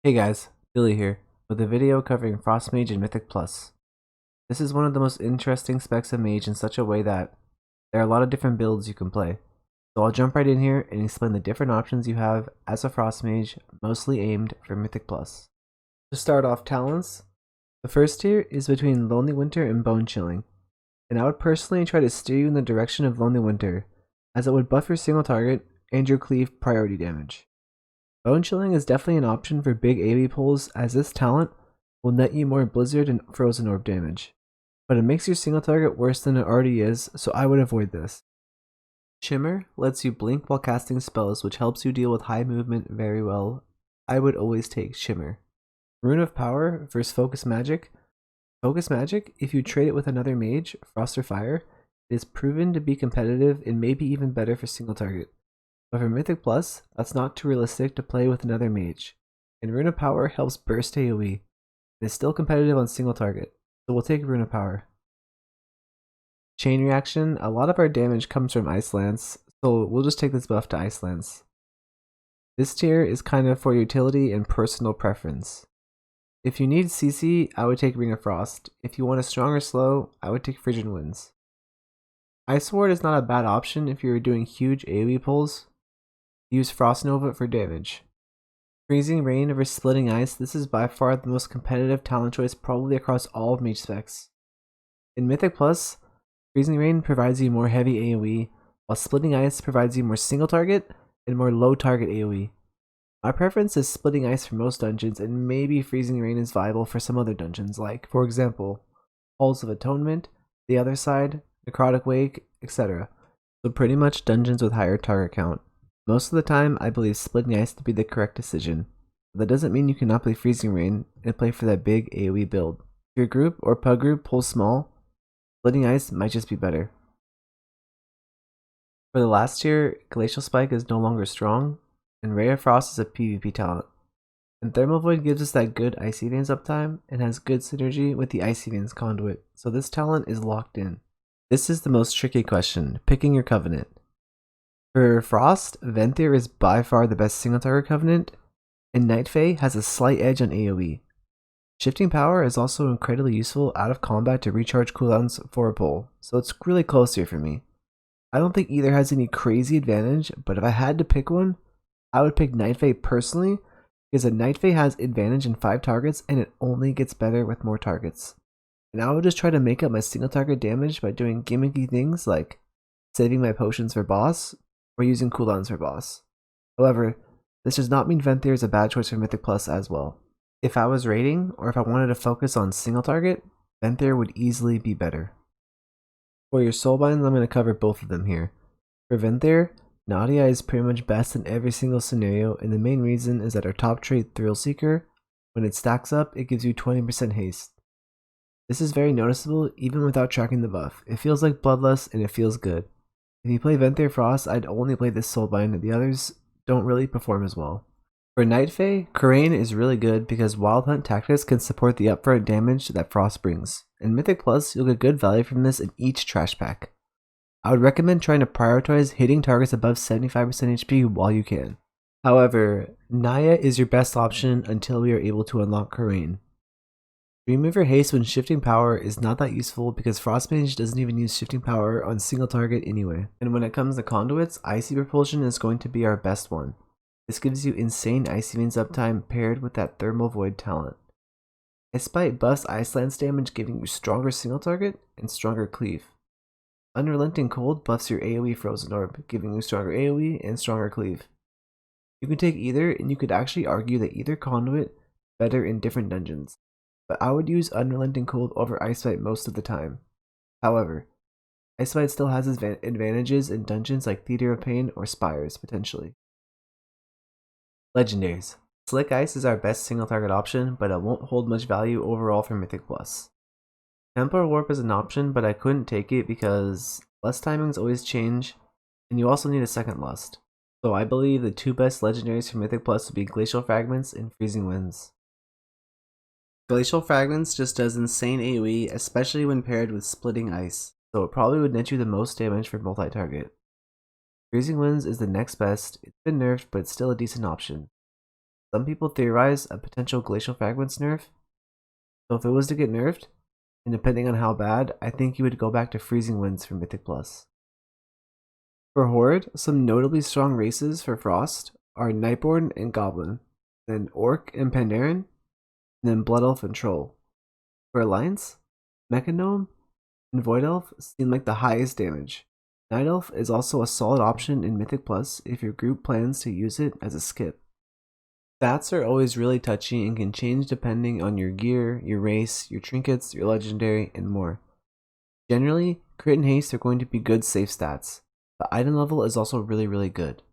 Hey guys, Billy here, with a video covering Frost Mage and Mythic Plus. This is one of the most interesting specs of Mage in such a way that there are a lot of different builds you can play. So I'll jump right in here and explain the different options you have as a Frost Mage, mostly aimed for Mythic Plus. To start off talents, the first tier is between Lonely Winter and Bone Chilling, and I would personally try to steer you in the direction of Lonely Winter, as it would buff your single target and your cleave priority damage. Bone Chilling is definitely an option for big AoE pulls, as this talent will net you more Blizzard and Frozen Orb damage, but it makes your single target worse than it already is, so I would avoid this. Shimmer lets you blink while casting spells, which helps you deal with high movement very well. I would always take Shimmer. Rune of Power versus Focus Magic. Focus Magic, if you trade it with another mage, Frost or Fire, it is proven to be competitive and maybe even better for single target. But for Mythic Plus, that's not too realistic to play with another mage, and Rune of Power helps burst AoE, and is still competitive on single target, so we'll take Rune of Power. Chain Reaction, a lot of our damage comes from Ice Lance, so we'll just take this buff to Ice Lance. This tier is kind of for utility and personal preference. If you need CC, I would take Ring of Frost. If you want a stronger slow, I would take Frigid Winds. Ice Ward is not a bad option if you're doing huge AoE pulls. Use Frost Nova for damage. Freezing Rain versus Splitting Ice, this is by far the most competitive talent choice probably across all of Mage specs. In Mythic Plus, Freezing Rain provides you more heavy AoE, while Splitting Ice provides you more single target and more low target AoE. My preference is Splitting Ice for most dungeons, and maybe Freezing Rain is viable for some other dungeons, like, for example, Halls of Atonement, The Other Side, Necrotic Wake, etc. So pretty much dungeons with higher target count. Most of the time, I believe Splitting Ice to be the correct decision. But that doesn't mean you cannot play Freezing Rain and play for that big AoE build. If your group or pug group pulls small, Splitting Ice might just be better. For the last tier, Glacial Spike is no longer strong, and Ray of Frost is a PvP talent. And Thermal Void gives us that good Icy Veins uptime, and has good synergy with the Icy Veins conduit, so this talent is locked in. This is the most tricky question, picking your covenant. For Frost, Venthyr is by far the best single target covenant, and Night Fae has a slight edge on AoE. Shifting Power is also incredibly useful out of combat to recharge cooldowns for a pull, so it's really close here for me. I don't think either has any crazy advantage, but if I had to pick one, I would pick Night Fae personally, because a Night Fae has advantage in 5 targets and it only gets better with more targets. And I would just try to make up my single target damage by doing gimmicky things like saving my potions for boss, or using cooldowns for boss. However, this does not mean Venthyr is a bad choice for Mythic Plus as well. If I was raiding, or if I wanted to focus on single target, Venthyr would easily be better. For your Soulbinds, I'm going to cover both of them here. For Venthyr, Nadia is pretty much best in every single scenario, and the main reason is that our top trait, Thrill Seeker, when it stacks up, it gives you 20% haste. This is very noticeable even without tracking the buff. It feels like Bloodlust and it feels good. If you play Venthyr Frost, I'd only play this Soulbind, the others don't really perform as well. For Night Fae, Karain is really good because Wild Hunt Tactics can support the upfront damage that Frost brings. In Mythic Plus, you'll get good value from this in each trash pack. I would recommend trying to prioritize hitting targets above 75% HP while you can. However, Naya is your best option until we are able to unlock Karain. Dreamweaver Haste when shifting power is not that useful because Frostmage doesn't even use shifting power on single target anyway. And when it comes to Conduits, Icy Propulsion is going to be our best one. This gives you insane Icy Veins uptime paired with that Thermal Void talent. Despite buffs Ice Lance damage giving you stronger single target and stronger cleave. Unrelenting Cold buffs your AoE Frozen Orb, giving you stronger AoE and stronger cleave. You can take either, and you could actually argue that either Conduit is better in different dungeons. But I would use Unrelenting Cold over Icebite most of the time. However, Icebite still has its advantages in dungeons like Theater of Pain or Spires, potentially. Legendaries. Slick Ice is our best single target option, but it won't hold much value overall for Mythic Plus. Templar Warp is an option, but I couldn't take it because lust timings always change, and you also need a second lust. So I believe the two best legendaries for Mythic Plus would be Glacial Fragments and Freezing Winds. Glacial Fragments just does insane AoE, especially when paired with Splitting Ice, so it probably would net you the most damage for multi-target. Freezing Winds is the next best. It's been nerfed, but it's still a decent option. Some people theorize a potential Glacial Fragments nerf. So if it was to get nerfed, and depending on how bad, I think you would go back to Freezing Winds for Mythic Plus. For Horde, some notably strong races for Frost are Nightborn and Goblin, then Orc and Pandaren, and then Blood Elf and Troll. For Alliance, Mechanome and Void Elf seem like the highest damage. Night Elf is also a solid option in Mythic Plus if your group plans to use it as a skip. Stats are always really touchy and can change depending on your gear, your race, your trinkets, your legendary, and more. Generally, crit and haste are going to be good safe stats. The item level is also really good.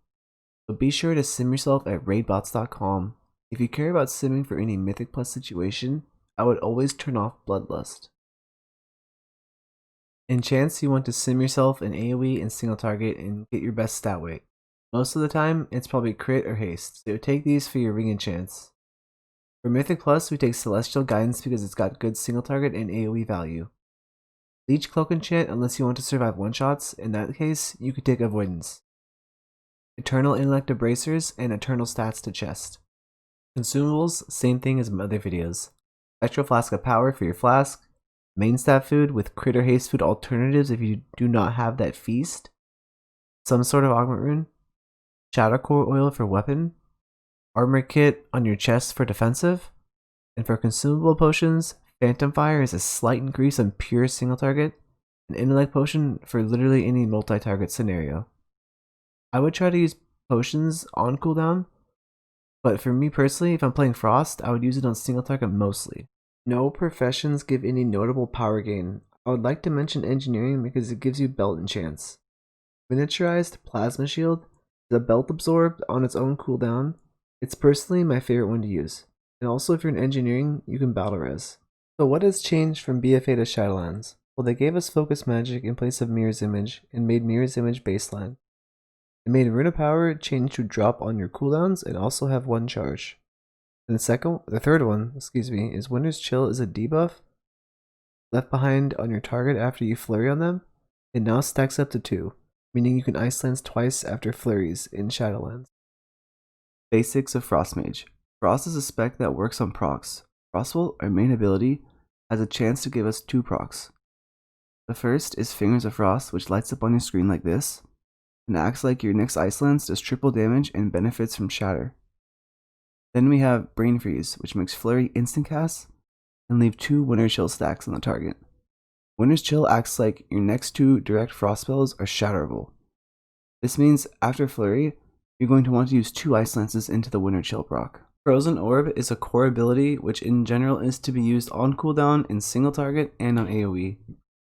So be sure to sim yourself at raidbots.com. If you care about simming for any Mythic Plus situation, I would always turn off Bloodlust. Enchants, you want to sim yourself in AoE and single target and get your best stat weight. Most of the time, it's probably crit or haste, so take these for your ring enchants. For Mythic Plus, we take Celestial Guidance because it's got good single target and AoE value. Leech Cloak enchant unless you want to survive one-shots, in that case, you could take Avoidance. Eternal Intellect to Bracers and Eternal Stats to Chest. Consumables, same thing as in other videos. Extra Flask of Power for your flask, main stat food with crit or haste food alternatives if you do not have that feast, some sort of augment rune, Shadow Core oil for weapon, armor kit on your chest for defensive, and for consumable potions, Phantom Fire is a slight increase on pure single target, and Intellect Potion for literally any multi-target scenario. I would try to use potions on cooldown, but for me personally, if I'm playing Frost, I would use it on single target mostly. No professions give any notable power gain. I would like to mention engineering because it gives you belt enchants. Miniaturized Plasma Shield is a belt absorbed on its own cooldown. It's personally my favorite one to use. And also if you're in engineering, you can battle res. So what has changed from BFA to Shadowlands? Well, they gave us Focus Magic in place of Mirror's Image and made Mirror's Image baseline. They made Rune of Power change to drop on your cooldowns and also have one charge. And the third one, is Winter's Chill is a debuff left behind on your target after you flurry on them. It now stacks up to 2, meaning you can Ice Lance twice after flurries in Shadowlands. Basics of Frost Mage. Frost is a spec that works on procs. Frostbolt, our main ability, has a chance to give us 2 procs. The first is Fingers of Frost, which lights up on your screen like this, and acts like your next Ice Lance does triple damage and benefits from Shatter. Then we have Brain Freeze, which makes Flurry instant cast and leave 2 Winter's Chill stacks on the target. Winter's Chill acts like your next 2 direct frost spells are shatterable. This means after Flurry, you're going to want to use 2 Ice Lances into the Winter Chill proc. Frozen Orb is a core ability which in general is to be used on cooldown in single target and on AoE.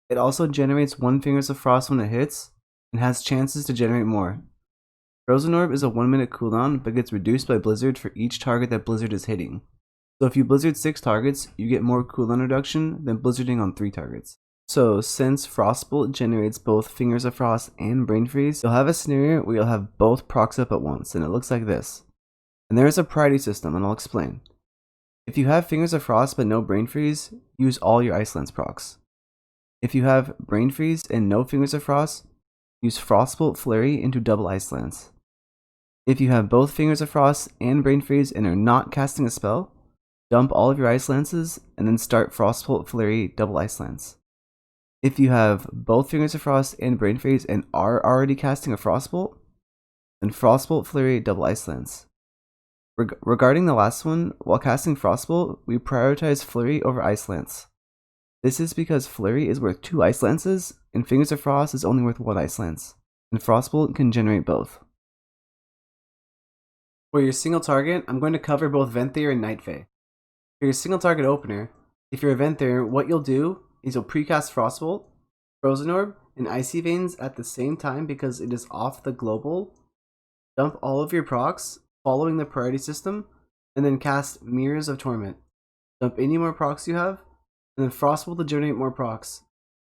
It also generates 1 Fingers of Frost when it hits, and has chances to generate more. Frozen Orb is a 1-minute cooldown but gets reduced by Blizzard for each target that Blizzard is hitting. So if you Blizzard 6 targets, you get more cooldown reduction than Blizzarding on 3 targets. So since Frostbolt generates both Fingers of Frost and Brain Freeze, you'll have a scenario where you'll have both procs up at once, and it looks like this. And there is a priority system, and I'll explain. If you have Fingers of Frost but no Brain Freeze, use all your Ice Lance procs. If you have Brain Freeze and no Fingers of Frost, use Frostbolt Flurry into double Ice Lance. If you have both Fingers of Frost and Brain Freeze and are not casting a spell, dump all of your Ice Lances and then start Frostbolt Flurry double Ice Lance. If you have both Fingers of Frost and Brain Freeze and are already casting a Frostbolt, then Frostbolt Flurry double Ice Lance. Regarding the last one, while casting Frostbolt, we prioritize Flurry over Ice Lance. This is because Flurry is worth 2 Ice Lances, and Fingers of Frost is only worth 1 Ice Lance, and Frostbolt can generate both. For your single target, I'm going to cover both Venthyr and Night Fae. For your single target opener, if you're a Venthyr, what you'll do is you'll precast Frostbolt, Frozen Orb, and Icy Veins at the same time because it is off the global. Dump all of your procs, following the priority system, and then cast Mirrors of Torment. Dump any more procs you have, and then Frostbolt to generate more procs,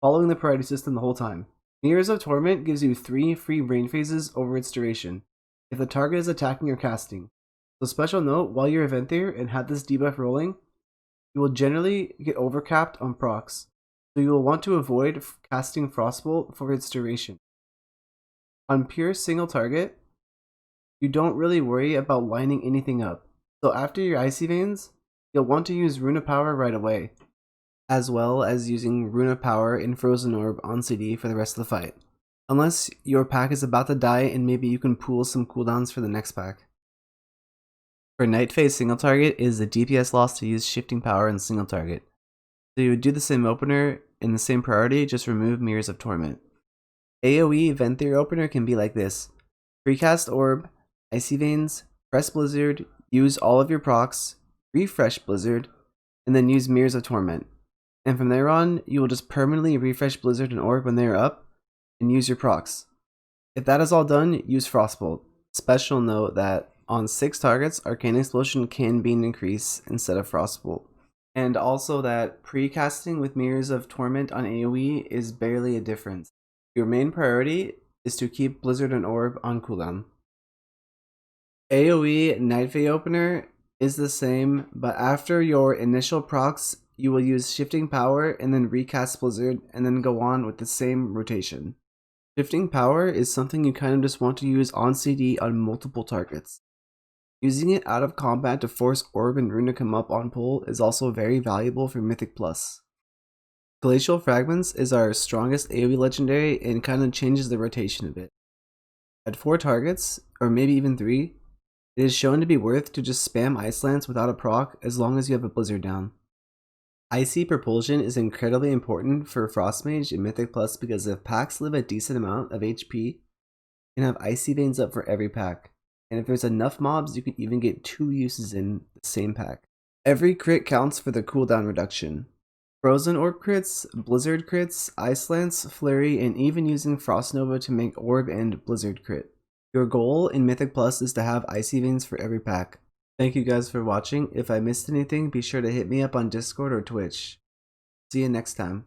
following the priority system the whole time. Mirrors of Torment gives you 3 free brain phases over its duration, if the target is attacking or casting. So special note, while you're a Venthyr and have this debuff rolling, you will generally get overcapped on procs, so you will want to avoid casting Frostbolt for its duration. On pure single target, you don't really worry about lining anything up. So after your Icy Veins, you'll want to use Runa Power right away, as well as using Runa Power and Frozen Orb on CD for the rest of the fight. Unless your pack is about to die and maybe you can pool some cooldowns for the next pack. For Night Fae single target, it is a DPS loss to use Shifting Power in single target. So you would do the same opener in the same priority, just remove Mirrors of Torment. Aoe Venthyr opener can be like this. Precast Orb, Icy Veins, press Blizzard, use all of your procs, refresh Blizzard, and then use Mirrors of Torment. And from there on, you will just permanently refresh Blizzard and Orb when they are up, and use your procs. If that is all done, use Frostbolt. Special note that on 6 targets, Arcane Explosion can be an increase instead of Frostbolt. And also that precasting with Mirrors of Torment on AoE is barely a difference. Your main priority is to keep Blizzard and Orb on cooldown. Aoe Night Fae opener is the same, but after your initial procs, you will use Shifting Power and then recast Blizzard and then go on with the same rotation. Shifting Power is something you kind of just want to use on CD on multiple targets. Using it out of combat to force Orb and Rune to come up on pull is also very valuable for Mythic Plus. Glacial Fragments is our strongest AoE legendary and kind of changes the rotation a bit. At 4 targets, or maybe even 3, it is shown to be worth to just spam Ice Lance without a proc as long as you have a Blizzard down. Icy Propulsion is incredibly important for Frost Mage in Mythic Plus because if packs live a decent amount of HP, you can have Icy Veins up for every pack. And if there's enough mobs, you can even get 2 uses in the same pack. Every crit counts for the cooldown reduction. Frozen Orb crits, Blizzard crits, Ice Lance, Flurry, and even using Frost Nova to make Orb and Blizzard crit. Your goal in Mythic Plus is to have Icy Veins for every pack. Thank you guys for watching. If I missed anything, be sure to hit me up on Discord or Twitch. See you next time.